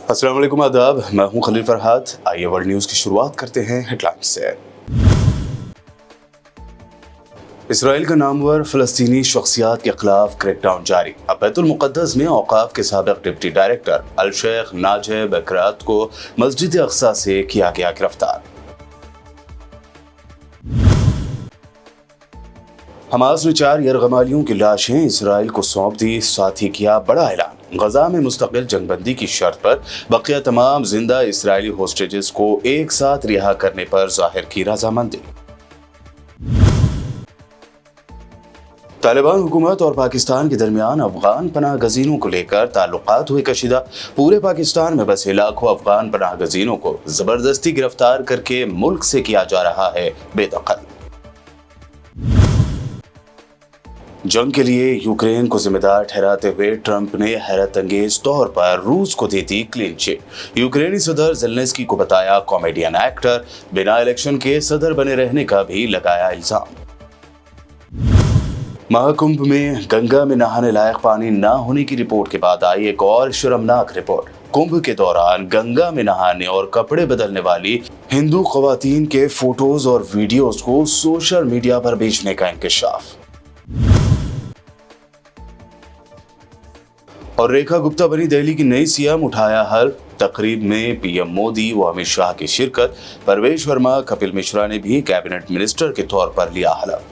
अस्सलाम वालेकुम, आदाब। मैं हूं खलील फरहाद। आइए वर्ल्ड न्यूज़ की शुरुआत करते हैं हेडलाइंस से। इसराइल का नामवर फ़लस्तीनी शख्सियात के खिलाफ क्रैकडाउन जारी। अब बैतुल मुक़द्दस में औक़ाफ़ के साबिक़ डिप्टी डायरेक्टर अल-शेख नाजे बकरात को मस्जिद अक़सा से किया गया गिरफ्तार। हमास ने 4 यरग़मालियों की लाशें इसराइल को सौंप दी, साथ ही किया बड़ा ऐलान। गजा में मुस्तकिल जंगबंदी की शर्त पर बकिया तमाम जिंदा इसराइली होस्टेजेस को एक साथ रिहा करने पर जाहिर की रजामंदी। तालिबान हुकूमत और पाकिस्तान के दरमियान अफगान पनाह गजीनों को लेकर ताल्लुकात हुए कशीदा। पूरे पाकिस्तान में बसे लाखों अफगान पनाह गजीनों को जबरदस्ती गिरफ्तार करके मुल्क से किया जा रहा है बेदखल। जंग के लिए यूक्रेन को जिम्मेदार ठहराते हुए ट्रंप ने हैरत अंगेज तौर पर रूस को दी थी क्लीन चिट। यूक्रेनी सदर ज़ेलेंस्की को बताया कॉमेडियन एक्टर, बिना इलेक्शन के सदर बने रहने का भी लगाया इल्जाम। महाकुंभ में गंगा में नहाने लायक पानी न होने की रिपोर्ट के बाद आई एक और शर्मनाक रिपोर्ट। कुंभ के दौरान गंगा में नहाने और कपड़े बदलने वाली हिंदू खवातीन के फोटोज और वीडियोज को सोशल मीडिया पर बेचने का इंकशाफ। और रेखा गुप्ता बनी दिल्ली की नई सीएम, उठाया हल। तकरीब में पीएम मोदी व अमित शाह की शिरकत। परवेश वर्मा, कपिल मिश्रा ने भी कैबिनेट मिनिस्टर के तौर पर लिया हलफ।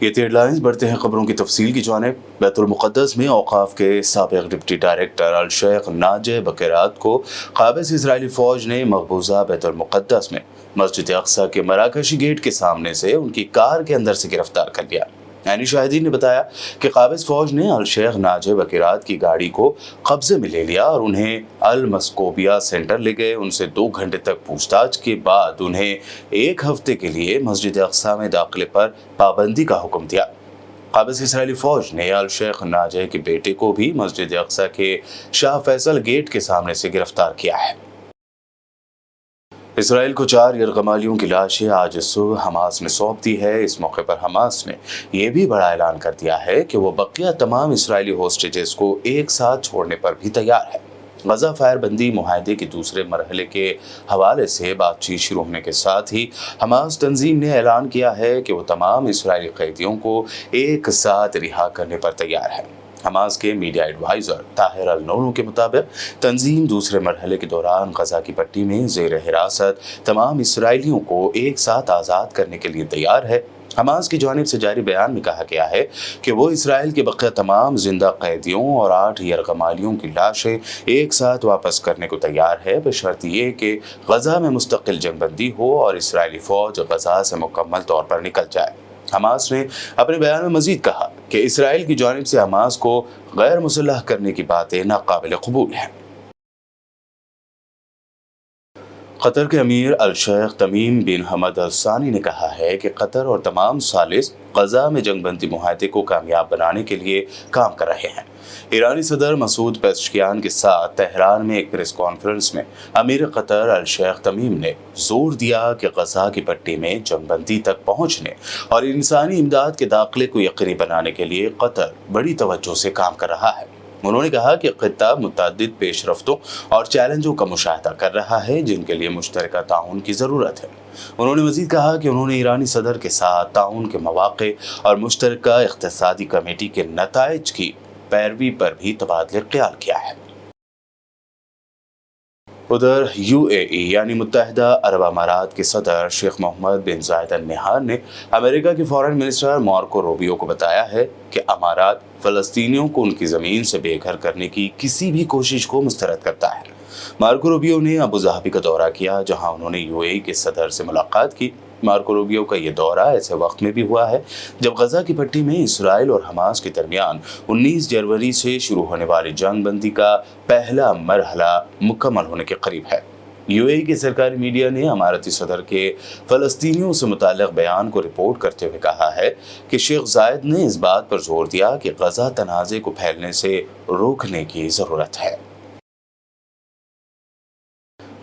ये थी हेडलाइंस। बढ़ते हैं खबरों की तफसील की जानिब। बैतुल मुक़द्दस में औक़ाफ़ के साबिक़ डिप्टी डायरेक्टर अल-शेख नाजे बकरात को क़ाबिज़ इजरायली फ़ौज ने मकबूजा बैतुल मुक़द्दस में मस्जिद अक़सा के मराकशी गेट के सामने से उनकी कार के अंदर से गिरफ्तार कर लिया। यानी शाहिदीन ने बताया कि क़ाबिज़ फ़ौज ने अल-शेख नाजे बकरात की गाड़ी को कब्जे में ले लिया और उन्हें अल-मस्कोबिया सेंटर ले गए। उनसे 2 घंटे तक पूछताछ के बाद उन्हें 1 हफ्ते के लिए मस्जिद अक़सा में दाखिले पर पाबंदी का हुक्म दिया। क़ाबिज़ इसराइली फ़ौज ने अल-शेख नाजे के बेटे को भी मस्जिद अक़सा के शाह फैसल गेट के सामने से गिरफ्तार किया है। इसराइल को 4 यरग़मालियों की लाशें आज सुबह हमास ने सौंप दी है। इस मौके पर हमास ने यह भी बड़ा ऐलान कर दिया है कि वो बकिया तमाम इसराइली होस्टेजेस को एक साथ छोड़ने पर भी तैयार है। गजा फायरबंदी मुआहदे के दूसरे मरहले के हवाले से बातचीत शुरू होने के साथ ही हमास तंजीम ने ऐलान किया है कि वो तमाम इसराइली कैदियों को एक साथ रिहा करने पर तैयार है। हमास के मीडिया एडवाइज़र ताहिर अल-नूनो के मुताबिक तंजीम दूसरे मरहले के दौरान गजा की पट्टी में ज़ेर हिरासत तमाम इसराइलियों को एक साथ आज़ाद करने के लिए तैयार है। हमास की जानिब से जारी बयान में कहा गया है कि वो इसराइल के बक़िया तमाम जिंदा कैदियों और 8 यरग़मालियों की लाशें एक साथ वापस करने को तैयार है, बशर्त ये कि गजा में मुस्तकिल जंगबंदी हो और इसराइली फ़ौज गजा से मुकम्मल तौर पर निकल जाए। हमास ने अपने बयान में मजीद कहा कि इसराइल की जानिब से हमास को गैर मुसल्लह करने की बातें नाक़ाबिल क़बूल हैं। कतर के अमीर अल-शेख तमीम बिन हमद अल-सानी ने कहा है कि कतर और तमाम सालिस गजा में जंगबंदी मुआहदे को कामयाब बनाने के लिए काम कर रहे हैं। ईरानी सदर मसूद पेज़ेश्कियान के साथ तेहरान में एक प्रेस कॉन्फ्रेंस में अमीर कतर अल-शेख तमीम ने जोर दिया कि गजा की पट्टी में जंगबंदी तक पहुँचने और इंसानी इमदाद के दाखिले को यकीनी बनाने के लिए कतर बड़ी तवज्जो से काम कर रहा है। उन्होंने कहा कि ख़ित्ता मुतअद्दिद पेशरफ्तों और चैलेंजों का मुशाहिदा कर रहा है जिनके लिए मुश्तरका ताउन की ज़रूरत है। उन्होंने मज़ीद कहा कि उन्होंने ईरानी सदर के साथ ताउन के मौक़े और मुश्तरका इक़्तिसादी कमेटी के नताइज की पैरवी पर भी तबादले ख्याल किया है। उधर यूएई यानी मुत्तहिदा अरब अमारात के सदर शेख मोहम्मद बिन जायद अल नहयान ने अमेरिका के फॉरेन मिनिस्टर मार्को रूबियो को बताया है कि अमारात फ़लस्तीनियों को उनकी ज़मीन से बेघर करने की किसी भी कोशिश को मुस्तरद करता है। मार्को रूबियो ने अबू धाबी का दौरा किया जहां उन्होंने यूएई के सदर से मुलाकात की। मार्को रूबियो का ये दौरा ऐसे वक्त में भी हुआ है जब गजा की पट्टी में इसराइल और हमास के दरमियान 19 जनवरी से शुरू होने वाली जंग बंदी का पहला मरहला मुकम्मल होने के करीब है। यूएई के सरकारी मीडिया ने अमारती सदर के फ़लस्तीनियों से मुताल्लिक़ बयान को रिपोर्ट करते हुए कहा है कि शेख जायद ने इस बात पर जोर दिया कि गजा तनाज़े को फैलने से रोकने की ज़रूरत है।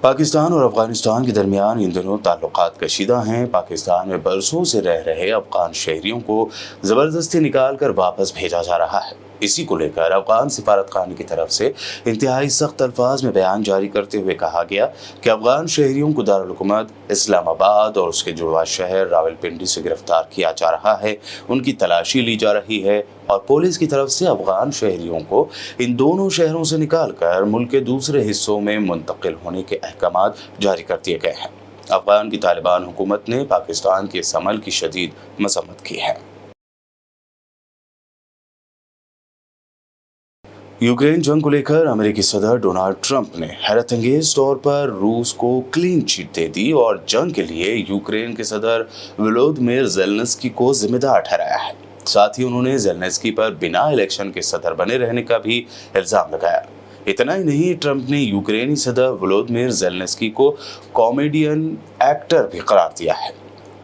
पाकिस्तान और अफगानिस्तान के दरमियान इन दिनों ताल्लुकात कशीदा हैं। पाकिस्तान में बरसों से रह रहे अफगान शहरियों को ज़बरदस्ती निकाल कर वापस भेजा जा रहा है। इसी को लेकर अफगान सिफारतखाने की तरफ से इंतहाई सख्त अल्फाज में बयान जारी करते हुए कहा गया कि अफगान शहरियों को दारुल हुकूमत इस्लामाबाद और उसके जुड़वा शहर रावलपिंडी से गिरफ्तार किया जा रहा है, उनकी तलाशी ली जा रही है और पुलिस की तरफ से अफगान शहरियों को इन दोनों शहरों से निकालकर मुल्क के दूसरे हिस्सों में मुंतकिल होने के अहकामात जारी कर दिए गए हैं। अफगान की तालिबान हुकूमत ने पाकिस्तान के इस अमल की शदीद मजम्मत की है। यूक्रेन जंग को लेकर अमेरिकी सदर डोनाल्ड ट्रंप ने हैरत अंगेज तौर पर रूस को क्लीन चिट दे दी और जंग के लिए यूक्रेन के सदर वोलोदिमीर ज़ेलेंस्की को जिम्मेदार ठहराया है। साथ ही उन्होंने ज़ेलेंस्की पर बिना इलेक्शन के सदर बने रहने का भी इल्ज़ाम लगाया। इतना ही नहीं, ट्रंप ने यूक्रेनी सदर वोलोदिमीर ज़ेलेंस्की को कॉमेडियन एक्टर भी करार दिया है।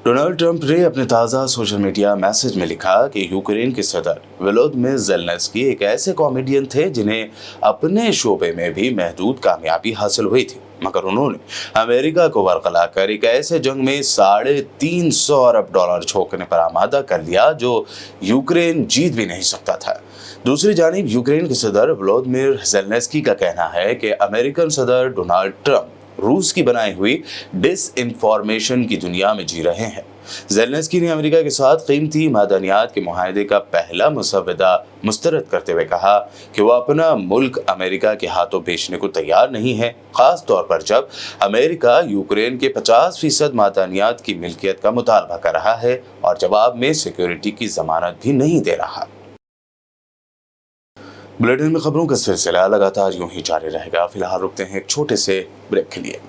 डोनाल्ड ट्रंप ने अपने ताज़ा सोशल मीडिया मैसेज में लिखा कि यूक्रेन के सदर वोलोदिमीर ज़ेलेंस्की एक ऐसे कॉमेडियन थे जिन्हें अपने शोबे में भी महदूद कामयाबी हासिल हुई थी, मगर उन्होंने अमेरिका को वरगलाकर एक ऐसे जंग में $350 अरब झोंकने पर आमादा कर लिया जो यूक्रेन जीत भी नहीं सकता था। दूसरी जानिब यूक्रेन के सदर वोलोदिमीर ज़ेलेंस्की का कहना है कि अमेरिकन सदर डोनाल्ड ट्रंप रूस की बनाई हुई डिसइंफॉर्मेशन की दुनिया में जी रहे हैं। ज़ेलेंस्की ने अमेरिका के साथ कीमती मादनियात के मुआहदे का पहला मुसव्वदा मुस्तरद करते हुए कहा कि वह अपना मुल्क अमेरिका के हाथों बेचने को तैयार नहीं है, खास तौर पर जब अमेरिका यूक्रेन के 50% मादनियात की मिल्कियत का मुतालबा कर रहा है और जवाब में सिक्योरिटी की जमानत भी नहीं दे रहा। बुलेटिन में खबरों का सिलसिला लगातार यूं ही जारी रहेगा। फिलहाल रुकते हैं एक छोटे से ब्रेक के लिए।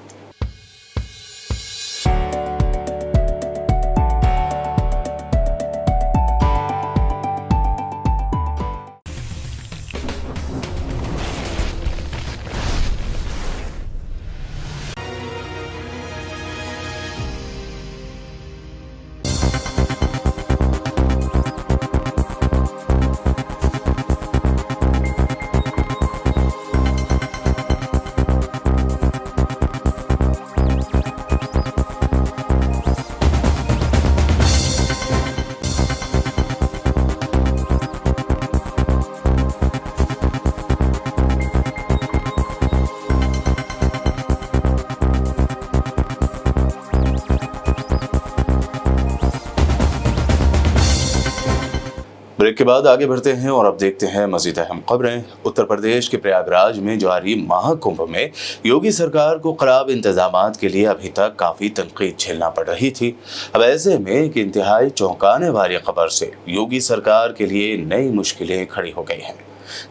ब्रेक के बाद आगे बढ़ते हैं और अब देखते हैं मजीद अहम खबरें। उत्तर प्रदेश के प्रयागराज में जारी महाकुंभ में योगी सरकार को खराब इंतजामात के लिए अभी तक काफ़ी तनकीद झेलना पड़ रही थी। अब ऐसे में एक इंतहाई चौंकाने वाली खबर से योगी सरकार के लिए नई मुश्किलें खड़ी हो गई हैं।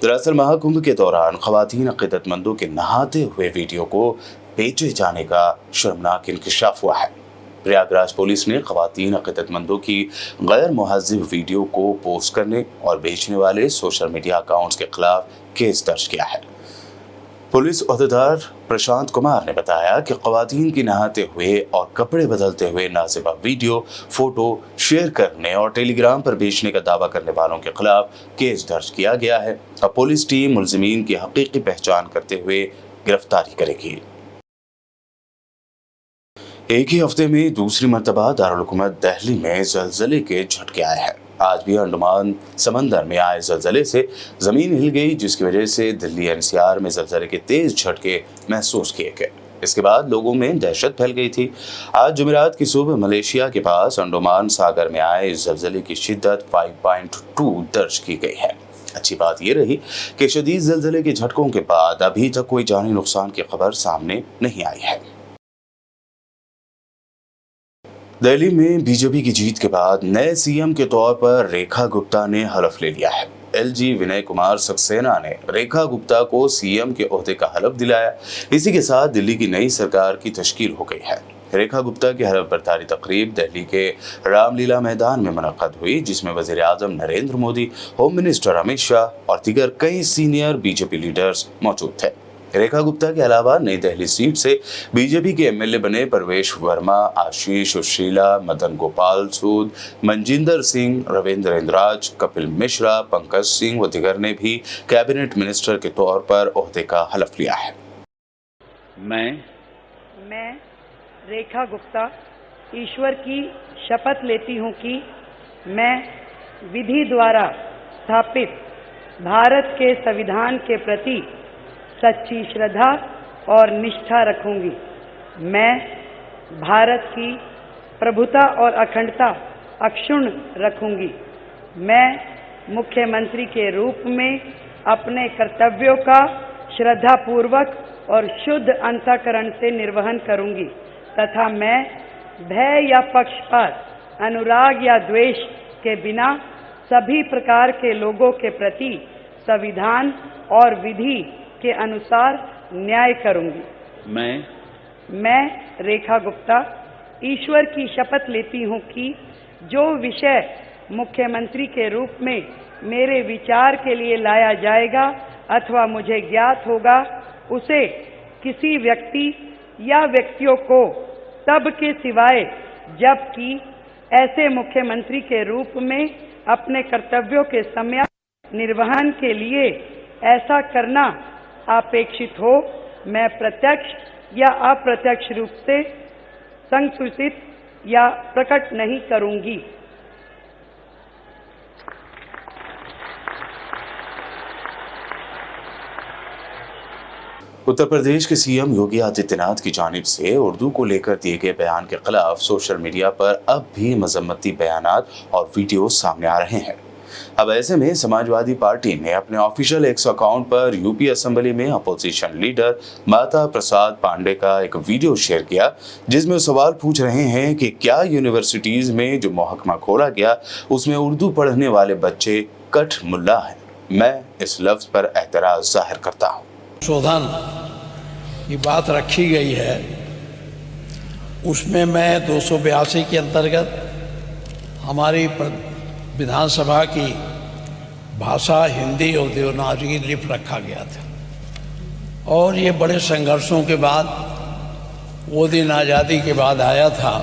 दरअसल महाकुंभ के दौरान खवातीन अक़ीदतमंदों के नहाते हुए वीडियो को बेचे जाने का शर्मनाक इंकशाफ हुआ है। प्रयागराज पुलिस ने खवातीन अक़ीदतमंदों की गैर मुहज़्ज़ब वीडियो को पोस्ट करने और बेचने वाले सोशल मीडिया अकाउंट्स के खिलाफ केस दर्ज किया है। पुलिस अहदेदार प्रशांत कुमार ने बताया कि खवातीन की नहाते हुए और कपड़े बदलते हुए नाज़िबा वीडियो, फोटो शेयर करने और टेलीग्राम पर बेचने का दावा करने वालों के खिलाफ केस दर्ज किया गया है। अब पुलिस टीम मुल्ज़िमीन की हकीकी पहचान करते हुए गिरफ्तारी करेगी। एक ही हफ्ते में दूसरी मरतबा दारुल हुकूमत दिल्ली में ज़लज़ले के झटके आए हैं। आज भी अंडमान समंदर में आए ज़लज़ले से ज़मीन हिल गई, जिसकी वजह से दिल्ली एनसीआर में ज़लज़ले के तेज़ झटके महसूस किए गए। इसके बाद लोगों में दहशत फैल गई थी। आज जुमेरात की सुबह मलेशिया के पास अंडमान सागर में आए इस ज़लज़ले की शिद्दत 5.2 दर्ज की गई है। अच्छी बात यह रही कि शदीद ज़लज़ले के झटकों के बाद अभी तक कोई जानी नुकसान की खबर सामने नहीं आई है। दिल्ली में बीजेपी की जीत के बाद नए सीएम के तौर पर रेखा गुप्ता ने हलफ ले लिया है। एलजी विनय कुमार सक्सेना ने रेखा गुप्ता को सीएम के ओहदे का हलफ दिलाया। इसी के साथ दिल्ली की नई सरकार की तश्कील हो गई है। रेखा गुप्ता की हलफ बर्दारी तकरीब दिल्ली के रामलीला मैदान में मुनक्कद हुई, जिसमें वज़ीर आज़म नरेंद्र मोदी, होम मिनिस्टर अमित शाह और दीगर कई सीनियर बीजेपी लीडर्स मौजूद थे। रेखा गुप्ता के अलावा नई दिल्ली सीट से बीजेपी के एमएलए बने परवेश वर्मा, आशीष सुशीला, मदन गोपाल सूद, मनजिंदर सिंह, रविंद्र इंद्राज, कपिल मिश्रा, पंकज सिंह व दिगर ने भी कैबिनेट मिनिस्टर के तौर पर ओहदे का हलफ लिया है। मैं रेखा गुप्ता ईश्वर की शपथ लेती हूँ कि मैं विधि द्वारा स्थापित भारत के संविधान के प्रति सच्ची श्रद्धा और निष्ठा रखूंगी। मैं भारत की प्रभुता और अखंडता अक्षुण्ण रखूंगी। मैं मुख्यमंत्री के रूप में अपने कर्तव्यों का श्रद्धापूर्वक और शुद्ध अंतःकरण से निर्वहन करूंगी तथा मैं भय या पक्षपात, अनुराग या द्वेष के बिना सभी प्रकार के लोगों के प्रति संविधान और विधि के अनुसार न्याय करूंगी। मैं रेखा गुप्ता ईश्वर की शपथ लेती हूं कि जो विषय मुख्यमंत्री के रूप में मेरे विचार के लिए लाया जाएगा अथवा मुझे ज्ञात होगा, उसे किसी व्यक्ति या व्यक्तियों को तब के सिवाय जबकि ऐसे मुख्यमंत्री के रूप में अपने कर्तव्यों के सम्यक निर्वहन के लिए ऐसा करना अपेक्षित हो, मैं प्रत्यक्ष या अप्रत्यक्ष रूप से संसूचित या प्रकट नहीं करूंगी। उत्तर प्रदेश के सीएम योगी आदित्यनाथ की जानिब से उर्दू को लेकर दिए गए बयान के खिलाफ सोशल मीडिया पर अब भी मजम्मती बयानात और वीडियो सामने आ रहे हैं। अब ऐसे में समाजवादी पार्टी ने अपने ऑफिशियल एक्स अकाउंट पर यूपी असेंबली में अपोजिशन लीडर माता प्रसाद पांडे का एक वीडियो शेयर किया, जिसमें सवाल पूछ रहे हैं कि क्या यूनिवर्सिटीज में जो महकमा खोला गया उसमें उर्दू पढ़ने वाले बच्चे कठ मुल्ला हैं। मैं इस लफ्ज पर एतराज जाहिर करता हूँ। संशोधन की बात रखी गई है, उसमें मैं 282 के अंतर्गत हमारी विधानसभा की भाषा हिंदी और देवनागरी लिपि रखा गया था और ये बड़े संघर्षों के बाद वो दिन आज़ादी के बाद आया था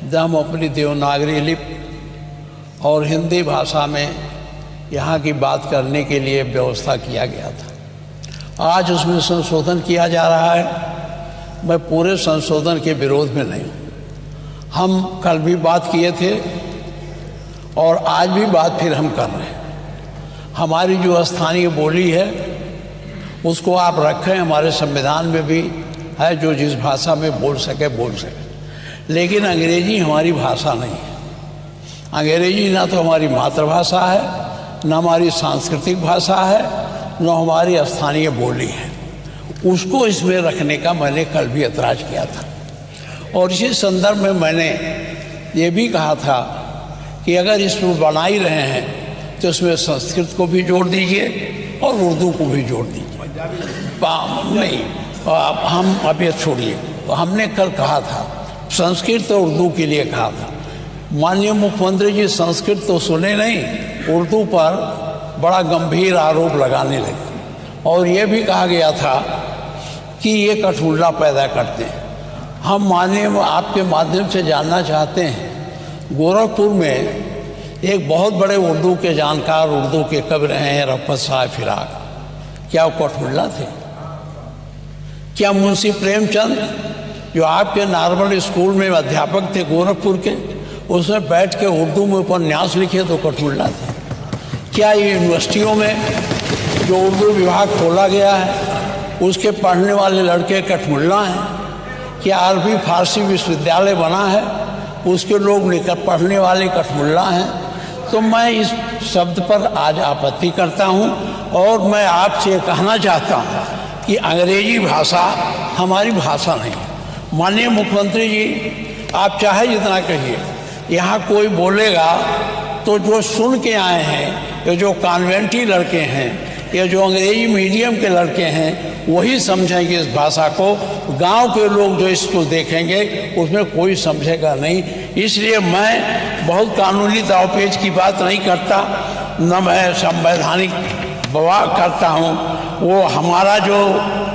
जब हम अपनी देवनागरी लिपि और हिंदी भाषा में यहाँ की बात करने के लिए व्यवस्था किया गया था। आज उसमें संशोधन किया जा रहा है। मैं पूरे संशोधन के विरोध में नहीं हूँ। हम कल भी बात किए थे और आज भी बात फिर हम कर रहे हैं। हमारी जो स्थानीय बोली है उसको आप रखें, हमारे संविधान में भी है जो जिस भाषा में बोल सके, लेकिन अंग्रेजी हमारी भाषा नहीं है। अंग्रेजी ना तो हमारी मातृभाषा है, ना हमारी सांस्कृतिक भाषा है, न हमारी स्थानीय बोली है। उसको इसमें रखने का मैंने कल भी ऐतराज़ किया था और इसी संदर्भ में मैंने ये भी कहा था कि अगर इसमें बना ही रहे हैं तो इसमें संस्कृत को भी जोड़ दीजिए और उर्दू को भी जोड़ दीजिए। नहीं, हम अब ये छोड़िए। हमने कल कहा था संस्कृत और उर्दू के लिए कहा था। माननीय मुख्यमंत्री जी संस्कृत तो सुने नहीं, उर्दू पर बड़ा गंभीर आरोप लगाने लगे और ये भी कहा गया था कि ये कठमुल्ला पैदा करते हैं। हम माननीय आपके माध्यम से जानना चाहते हैं, गोरखपुर में एक बहुत बड़े उर्दू के जानकार, उर्दू के कवि रहे हैं रफ़त साहब फिराक, क्या वो कठमुल्ला थे? क्या मुंशी प्रेमचंद जो आपके नॉर्मल स्कूल में अध्यापक थे गोरखपुर के, उसमें बैठ के उर्दू में उपन्यास लिखे तो कठमुल्ला थे? क्या यूनिवर्सिटियों में जो उर्दू विभाग खोला गया है उसके पढ़ने वाले लड़के कठमुल्ला हैं? क्या अरबी फारसी विश्वविद्यालय बना है उसके लोग निकट पढ़ने वाले कठमुल्ला हैं? तो मैं इस शब्द पर आज आपत्ति करता हूं और मैं आपसे कहना चाहता हूं कि अंग्रेजी भाषा हमारी भाषा नहीं है। माननीय मुख्यमंत्री जी, आप चाहे जितना कहिए, यहाँ कोई बोलेगा तो जो सुन के आए हैं, ये जो कॉन्वेंटी लड़के हैं, ये जो अंग्रेजी मीडियम के लड़के हैं, वही समझेंगे इस भाषा को। गांव के लोग जो इसको देखेंगे उसमें कोई समझेगा नहीं। इसलिए मैं बहुत कानूनी दावपेच की बात नहीं करता, न मैं संवैधानिक बवाल करता हूँ। वो हमारा जो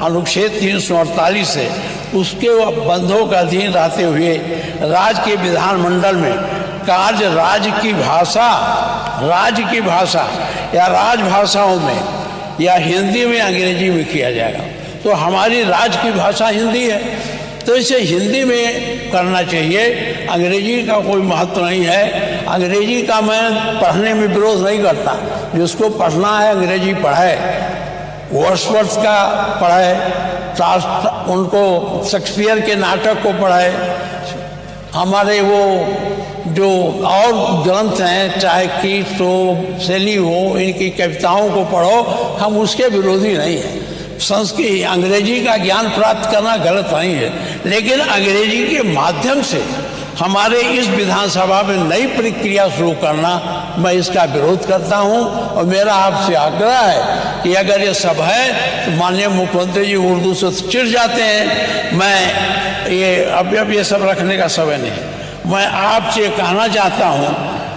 अनुच्छेद 348 है उसके बंधों का अधीन रहते हुए राज्य के विधानमंडल में कार्य राज्य की भाषा या राजभाषाओं में या हिंदी में अंग्रेजी में किया जाएगा। तो हमारी राज्य की भाषा हिंदी है, तो इसे हिंदी में करना चाहिए। अंग्रेजी का कोई महत्व नहीं है। अंग्रेजी का मैं पढ़ने में विरोध नहीं करता, जिसको पढ़ना है अंग्रेजी पढ़े, वर्ड्सवर्थ का पढ़े, उनको शेक्सपियर के नाटक को पढ़े, हमारे वो जो और ग्रंथ हैं चाहे कीट्स हो, शैली हो, इनकी कविताओं को पढ़ो, हम उसके विरोधी नहीं हैं। संस्कृत अंग्रेजी का ज्ञान प्राप्त करना गलत नहीं है, लेकिन अंग्रेजी के माध्यम से हमारे इस विधानसभा में नई प्रक्रिया शुरू करना, मैं इसका विरोध करता हूं। और मेरा आपसे आग्रह है कि अगर ये सब है तो माननीय मुख्यमंत्री जी उर्दू से चिढ़ जाते हैं। मैं ये अब ये सब रखने का समय नहीं है। मैं आपसे कहना चाहता हूं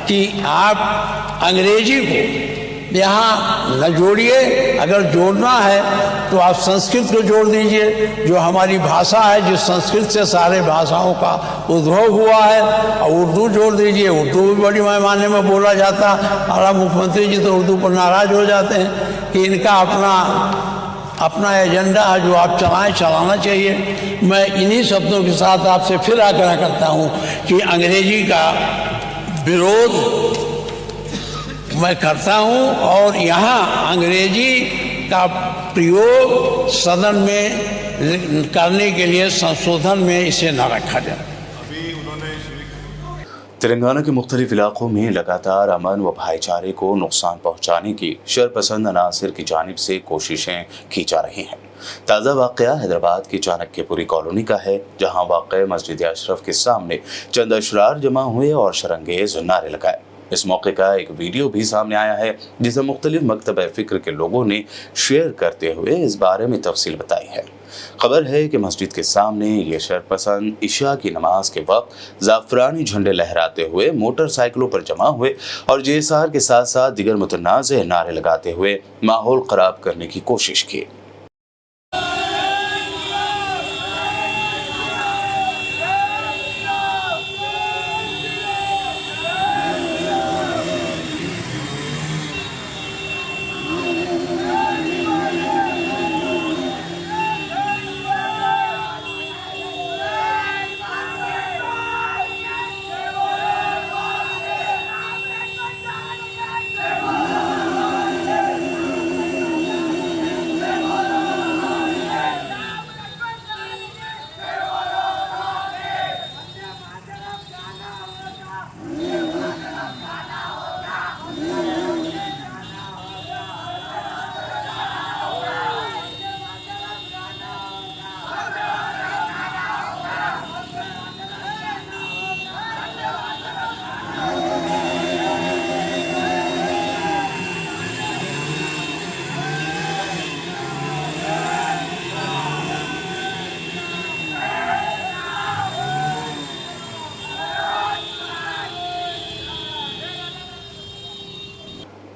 कि आप अंग्रेजी को यहाँ न जोड़िए, अगर जोड़ना है तो आप संस्कृत को जोड़ दीजिए, जो हमारी भाषा है, जिस संस्कृत से सारे भाषाओं का उद्भव हुआ है, और उर्दू जोड़ दीजिए। उर्दू भी बड़ी पैमाने में बोला जाता। और मुख्यमंत्री जी तो उर्दू पर नाराज हो जाते हैं कि इनका अपना एजेंडा है जो आप चलाना चाहिए। मैं इन्हीं शब्दों के साथ आपसे फिर आग्रह करता हूँ कि अंग्रेजी का विरोध मैं करता हूं, और यहाँ अंग्रेजी का प्रयोग सदन में करने के लिए संशोधन में इसे न रखा जाए। तेलंगाना के मुख्तलिफ इलाकों में लगातार अमन व भाईचारे को नुकसान पहुंचाने की शरपसंद अनासर की जानिब से कोशिशें की जा रही हैं। ताज़ा वाक़या हैदराबाद की चाणक्यपुरी कॉलोनी का है, जहां वाक़ मस्जिद अशरफ के सामने चंद अशरार जमा हुए और शरंगेज नारे लगाए। इस मौके का एक वीडियो भी सामने आया है, जिसे मुख्तलिफ मकतब फ़िक्र के लोगों ने शेयर करते हुए इस बारे में तफसील बताई है। खबर है कि मस्जिद के सामने ये शरपसंद इशा की नमाज के वक्त ज़ाफ़रानी झंडे लहराते हुए मोटरसाइकिलों पर जमा हुए और जेसार के साथ साथ दीगर मुतनाज़ नारे लगाते हुए माहौल ख़राब करने की कोशिश की।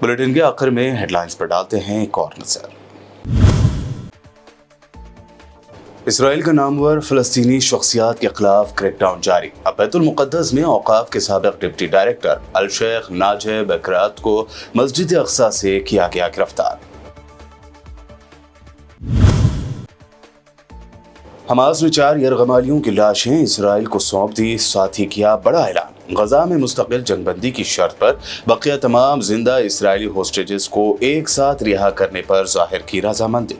बुलेटिन के आखिर में हेडलाइंस पर डालते हैं एक और नजर। इसराइल का नामवर फ़लस्तीनी शख्सियात के खिलाफ क्रैकडाउन जारी। अब बैतुल मुक़द्दस में औक़ाफ़ के साबिक़ डिप्टी डायरेक्टर अल शेख नाजिब बकरात को मस्जिद अक़सा से किया गया गिरफ्तार। हमास ने 4 यरगमालियों की लाशें इसराइल को सौंप दी, साथ ही किया बड़ा ऐलान। गजा में मुस्तकिल जंगबंदी की शर्त पर बकिया तमाम जिंदा इसराइली होस्टेजेस को एक साथ रिहा करने पर जाहिर की रजामंदी।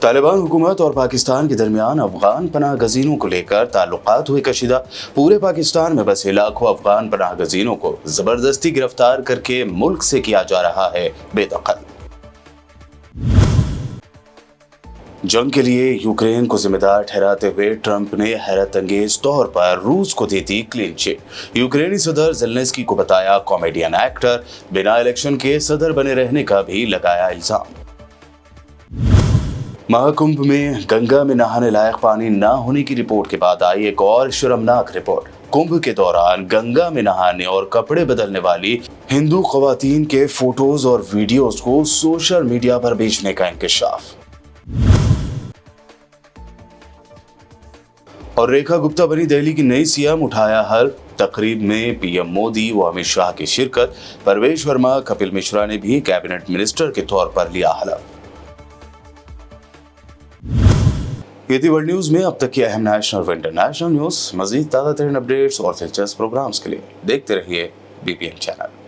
तालिबान हुकूमत और पाकिस्तान के दरमियान अफगान पनाह गजीनों को लेकर ताल्लुकात हुए कशीदा। पूरे पाकिस्तान में बसे लाखों अफगान पनाह गजीनों को जबरदस्ती गिरफ्तार करके मुल्क से किया जा रहा है बेदखल। जंग के लिए यूक्रेन को जिम्मेदार ठहराते हुए ट्रंप ने हैरत अंगेज तौर पर रूस को दी थी क्लीन चिट। यूक्रेनी सदर ज़ेलेंस्की को बताया कॉमेडियन एक्टर, बिना इलेक्शन के सदर बने रहने का भी लगाया इल्जाम। महाकुंभ में गंगा में नहाने लायक पानी न होने की रिपोर्ट के बाद आई एक और शर्मनाक रिपोर्ट। कुंभ के दौरान गंगा में नहाने और कपड़े बदलने वाली हिंदू खवातीन के फोटोज और वीडियोस को सोशल मीडिया पर बेचने का इंकशाफ। और रेखा गुप्ता बनी दिल्ली की नई सीएम, उठाया हल्फ। तकरीब में पीएम मोदी व अमित शाह की शिरकत। परवेश वर्मा, कपिल मिश्रा ने भी कैबिनेट मिनिस्टर के तौर पर लिया हल्फ। ये थी वर्ल्ड न्यूज में अब तक की अहम नेशनल व इंटरनेशनल न्यूज। मजीद ताज़ा तरीन अपडेट्स और दिलचस्प प्रोग्राम्स के लिए देखते रहिए बीपीएन चैनल।